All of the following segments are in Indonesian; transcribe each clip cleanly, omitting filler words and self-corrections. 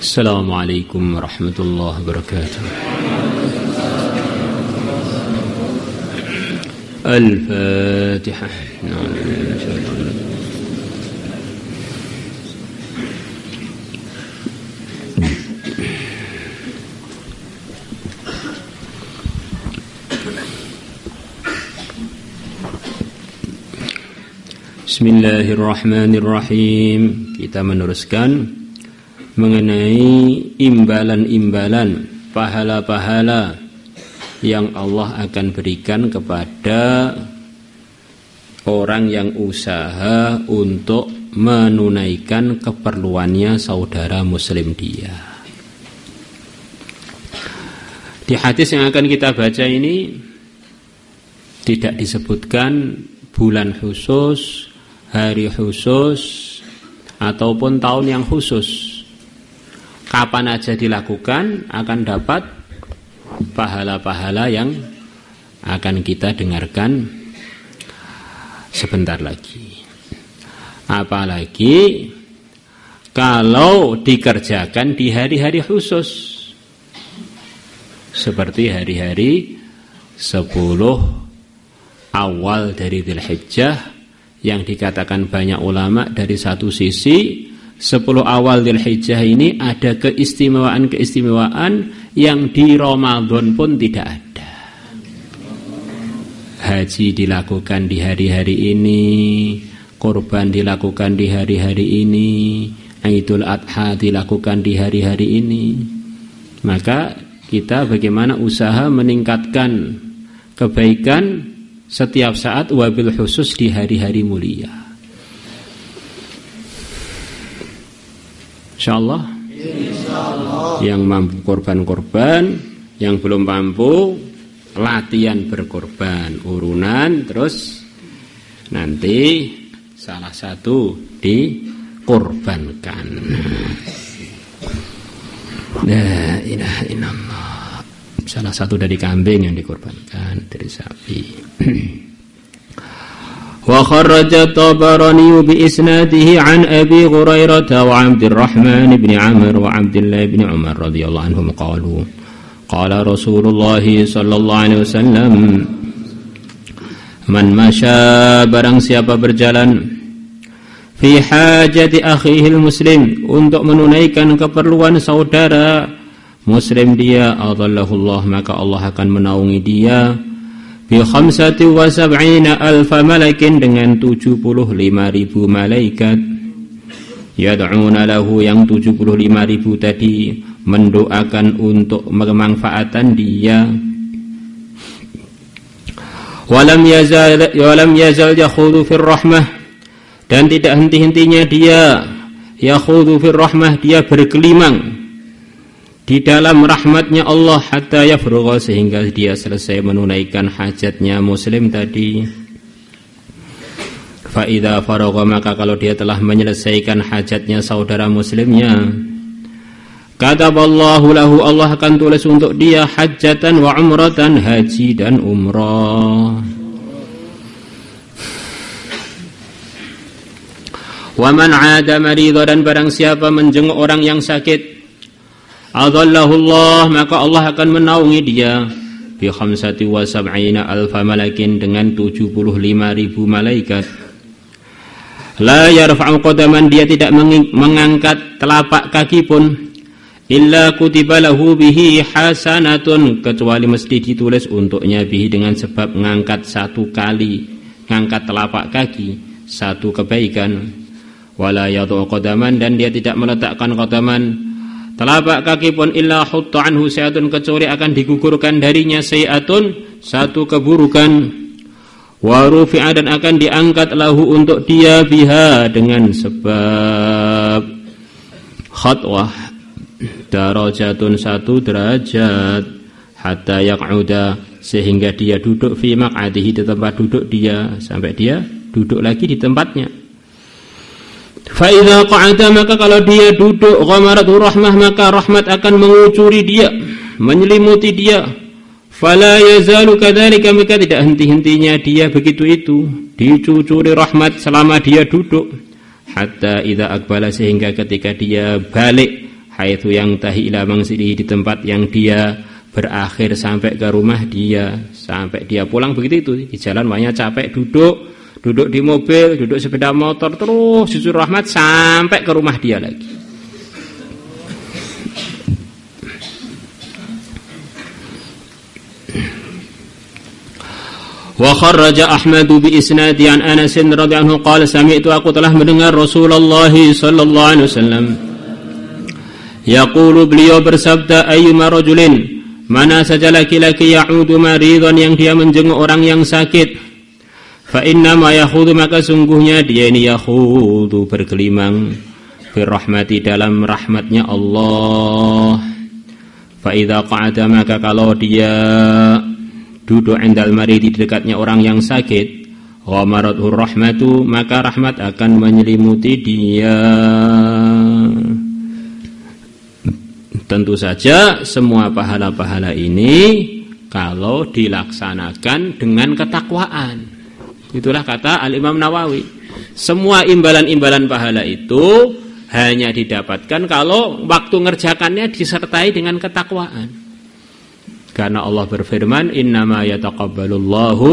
Assalamualaikum warahmatullahi wabarakatuh. Al-Fatihah. Bismillahirrahmanirrahim. Kita meneruskan mengenai imbalan-imbalan pahala-pahala yang Allah akan berikan kepada orang yang usaha untuk menunaikan keperluannya saudara muslim dia. Di hadis yang akan kita baca ini tidak disebutkan bulan khusus, hari khusus, ataupun tahun yang khusus. Kapan aja dilakukan akan dapat pahala-pahala yang akan kita dengarkan sebentar lagi. Apalagi kalau dikerjakan di hari-hari khusus, seperti hari-hari 10 awal dari Dzulhijjah, yang dikatakan banyak ulama dari satu sisi 10 awal Dzulhijjah ini ada keistimewaan-keistimewaan yang di Ramadan pun tidak ada. Haji dilakukan di hari-hari ini, kurban dilakukan di hari-hari ini, Idul Adha dilakukan di hari-hari ini. Maka kita bagaimana usaha meningkatkan kebaikan setiap saat, wabil khusus di hari-hari mulia. Insyaallah. Yang mampu korban-korban, yang belum mampu latihan berkorban urunan, terus nanti salah satu dikorbankan. La ilaha illallah. Salah satu dari kambing yang dikorbankan, dari sapi. Wa kharraja Tabarani bi isnadihi an Abi Hurairah wa Abdurrahman bin Amr wa Abdullah bin Umar radhiyallahu anhum qalu qala Rasulullah sallallahu alaihi wasallam man masya, barang siapa berjalan fi hajati akhihi muslim, untuk menunaikan keperluan saudara muslim dia, adallahullah, maka Allah akan menaungi dia bi 75,000 malakin, dengan 75.000 malaikat, yad'una lahu, yang 75.000 tadi mendoakan untuk kemanfaatan dia. Walam yazal yakhudhu fir rahmah, dan tidak henti-hentinya dia yakhudhu fir rahmah, dia bergelimang di dalam rahmatnya Allah, hatta yafrugha, sehingga dia selesai menunaikan hajatnya muslim tadi. Fa idza faragha, maka kalau dia telah menyelesaikan hajatnya saudara muslimnya, kataballahu lahu, Allah akan tulis untuk dia hajjatan wa umratan, haji dan umrah. Wa man 'ada maridha, dan barang siapa menjenguk orang yang sakit, adallahullah, maka Allah akan menaungi dia bi 75,000 malakin, dengan 75.000 malaikat. La yarfa'u qadaman, dia tidak mengangkat telapak kaki pun, illa kutiba lahu bihi hasanatun, kecuali mesti ditulis untuknya bihi, dengan sebab mengangkat satu kali, mengangkat telapak kaki, satu kebaikan. Wala yad'u qadaman, dan dia tidak meletakkan qadaman, telapak kaki pun, illa hutta anhu sayatun, kecuali akan digugurkan darinya sayatun, satu keburukan. Wa rufi'a, dan akan diangkat lahu untuk dia biha, dengan sebab khatwah, darajatun, satu derajat, hatta yaq'uda, sehingga dia duduk fi maq'adihi, di tempat duduk dia, sampai dia duduk lagi di tempatnya. Fa idza qa'ada, maka kalau dia duduk, ghamaratu rahmah, maka rahmat akan mengucuri dia, menyelimuti dia. Fala yazalu kadzalika, maka tidak henti-hentinya dia begitu itu, dicucuri rahmat selama dia duduk. Hatta idza aqbala, sehingga ketika dia balik, haitsu yang tahi ila mangsilihi, di tempat yang dia berakhir sampai ke rumah dia, sampai dia pulang begitu itu. Di jalan banyak capek, duduk di mobil, duduk sepeda motor, terus cucur rahmat sampai ke rumah dia lagi. Wa kharraja Ahmad bi isnadi an Anas radhiyallahu anhu qala sami'tu, aku telah mendengar Rasulullah sallallahu alaihi wasallam yaqulu, beliau bersabda, ayyuma rajulin, mana saja laki-laki ya'udu maridan, yang dia menjenguk orang yang sakit, fa inna ma yakhudu, maka sungguhnya dia ini yakhudu, bergelimang, fi rahmati, dalam rahmatnya Allah. Fa idza qa'ada, maka kalau dia duduk indal marid, di dekatnya orang yang sakit, ghamaratur rahmatu, maka rahmat akan menyelimuti dia. Tentu saja semua pahala-pahala ini kalau dilaksanakan dengan ketakwaan. Itulah kata Al-Imam Nawawi. Semua imbalan-imbalan pahala itu hanya didapatkan kalau waktu ngerjakannya disertai dengan ketakwaan. Karena Allah berfirman, innama yataqabbalullahu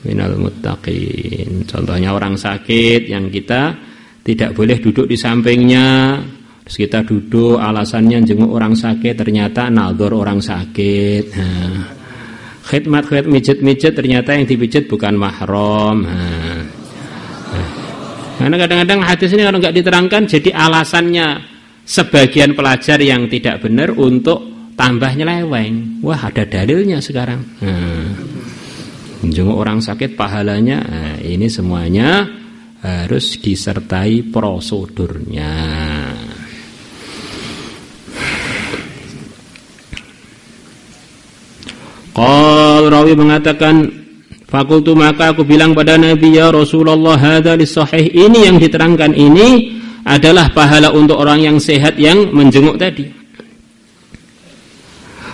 minal muttaqin. Contohnya orang sakit yang kita tidak boleh duduk di sampingnya, terus kita duduk, alasannya jenguk orang sakit, ternyata nadzur orang sakit. Khidmat mijet-mijet, ternyata yang dipijet bukan mahram. Karena kadang-kadang hadis ini kalau nggak diterangkan, jadi alasannya sebagian pelajar yang tidak benar untuk tambah nyeleweng. Wah, ada dalilnya sekarang. Menjenguk orang sakit pahalanya, ini semuanya harus disertai prosedurnya. Qal, rawi mengatakan, fakultu, maka aku bilang pada Nabi, ya Rasulullah, hadza lis-sahih, ini yang diterangkan ini adalah pahala untuk orang yang sehat yang menjenguk tadi.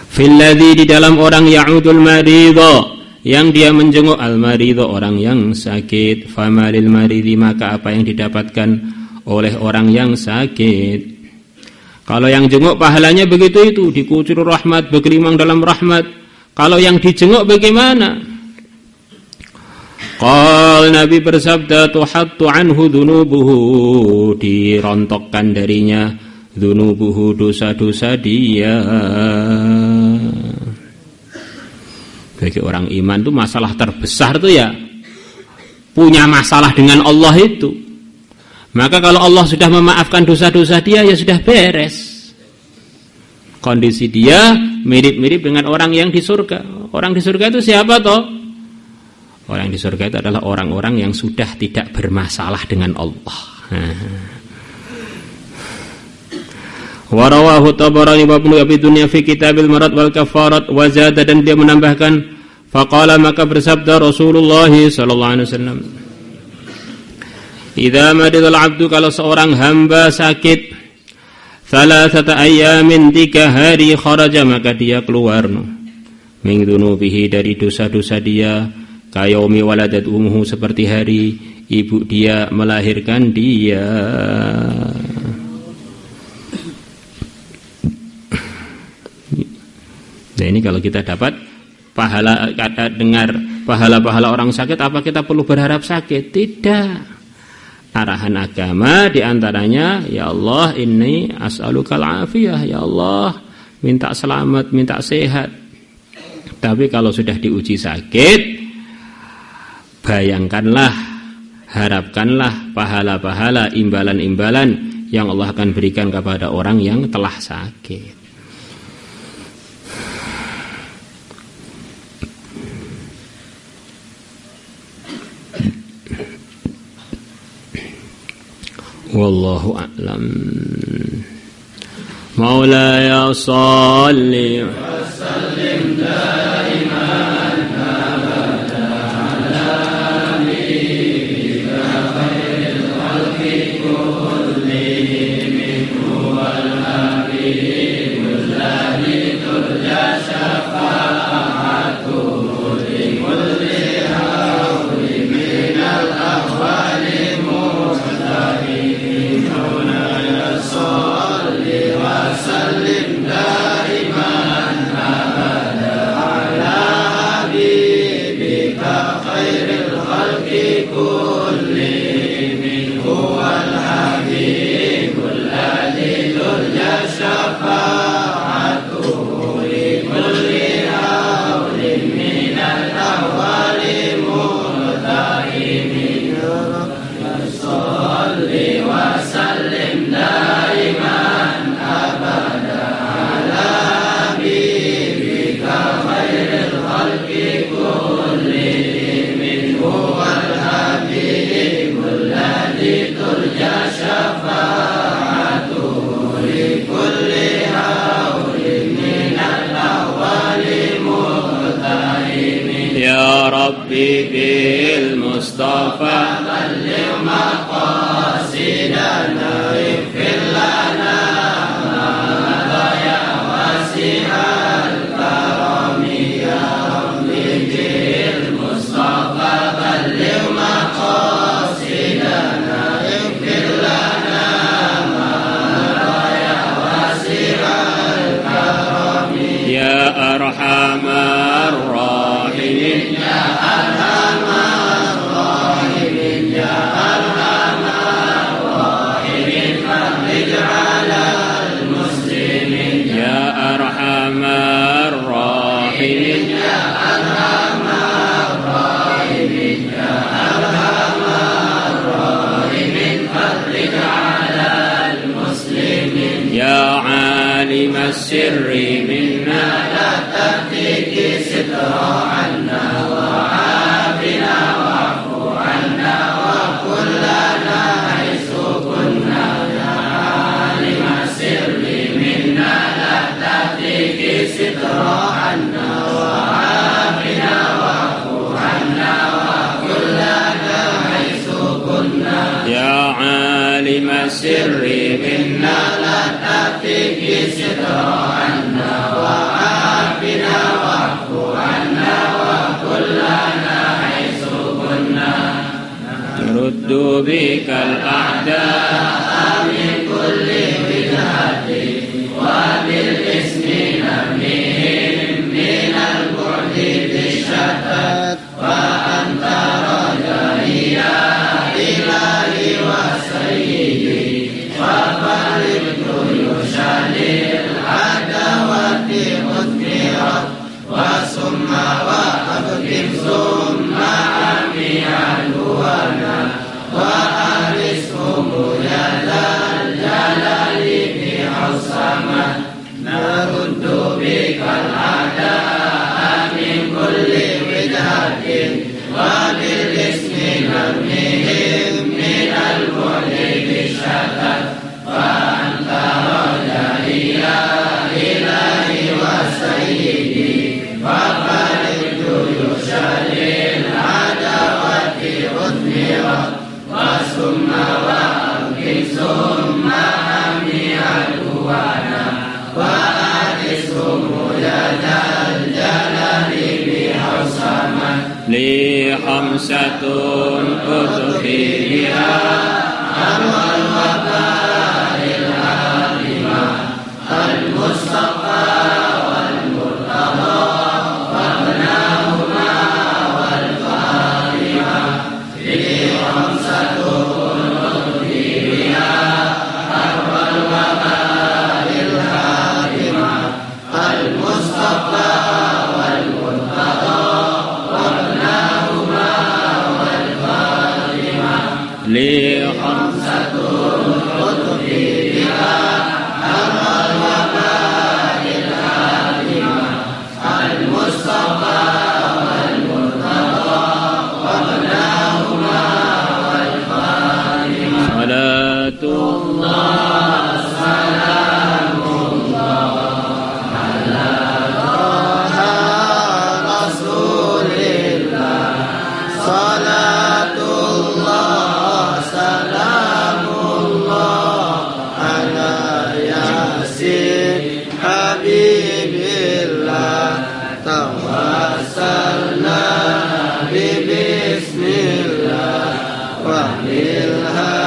Filladzi, di dalam orang ya'udul maridha, yang dia menjenguk al-maridha, orang yang sakit. Famalil maridhi, maka apa yang didapatkan oleh orang yang sakit. Kalau yang jenguk pahalanya begitu itu, dikucur rahmat, bergelimang dalam rahmat. Kalau yang dijenguk bagaimana? Qal, Nabi bersabda, tuhattu anhu dhunubuhu, dirontokkan darinya dhunubuhu, dosa-dosa dia. Bagi orang iman itu masalah terbesar itu ya punya masalah dengan Allah itu. Maka kalau Allah sudah memaafkan dosa-dosa dia, ya sudah beres. Kondisi dia mirip-mirip dengan orang yang di surga. Orang di surga itu siapa toh? Orang di surga itu adalah orang-orang yang sudah tidak bermasalah dengan Allah. Wa rawahu Tabarani wa Ibnu Abi Dunya fi Kitabil Marad wal Kafarat wa zada, dan dia menambahkan, faqala, maka bersabda Rasulullah sallallahu alaihi wasallam, idza madidal 'abdu, kalau seorang hamba sakit, thalathata ayyamin, 3 hari, kharaja, maka dia keluar, min dzunubihi, dari dosa-dosa dia, kayaumi waladat ummuhu, seperti hari ibu dia melahirkan dia. Nah, ini kalau kita dapat pahala, kata dengar pahala-pahala orang sakit, apa kita perlu berharap sakit? Tidak. Arahan agama diantaranya, ya Allah, inni as'alukal afiyah, ya Allah, minta selamat, minta sehat. Tapi kalau sudah diuji sakit, bayangkanlah, harapkanlah pahala-pahala, imbalan-imbalan yang Allah akan berikan kepada orang yang telah sakit. Wallahu a'lam. Maulaya shalli wa sallim daiman abada ala nabiyyika khairil khalqi kullihim wal habibul ladzi turja syafa'atuhu li kulli hawli minal ahwali mustaqim. يا ربي بالمصطفى بلغ مقاصدنا اغفر لنا ما مضى يا واسع الكرم يا ربي بالمصطفى بلغ مقاصدنا اغفر لنا ما مضى يا واسع الكرم يا أرحم الراحمين يا أرحم الراحمين يا أرحم الراحمين فرج على المسلمين يا أرحم الراحمين يا أرحم الراحمين يا أرحم الراحمين فرج على المسلمين يا عالم السر منا لا تهتك ستر عنا وعافنا واعف عنا وكلنا حيث كنا يا عالم السر منا لا تهتك ستر عنا وعافنا واعف عنا وكلنا حيث كنا يا عالم السر منا لا تهتك ستر عنا وعافنا واعف عنا وكلنا حيث كنا نرد بك الأعداء من كل وجهة وبالاسم نبيهم من البعد بالشتات وأنت رجائي يا إلهي وسيدي وفرج جيوش للعداوة مثمرة وسم وأبكم ثم عمي عدونا وأهرسهم يا ذا الجلال في عصمة نرد بك الأعداء من كل وجهة وبالاسم نرميهم من البعد بالشتات وأنت رجائي يا إلهي وسيدي وفرج جيوش للعداوة مثمرة وسم وأبكم ثم عمي عدونا وأهرسهم يا ذا الجلال بعصمة لي خمسة أطفي بها أروى الوباء العظيمة المصطفى والمرتضى وابناهما والفاطمة في خمسة أطفي بها أروى الوباء العظيمة المصطفى والمرتضى وابناهما والفاطمة لي خمسة أطفي بها أروى الوباء العظيمة المصطفى والمرتضى وابناهما والفاطمة صلاة الله سلام الله على طه رسول الله صلاة الله سلام الله على ياسين حبيب الله توسلنا بسم الله وبالهادي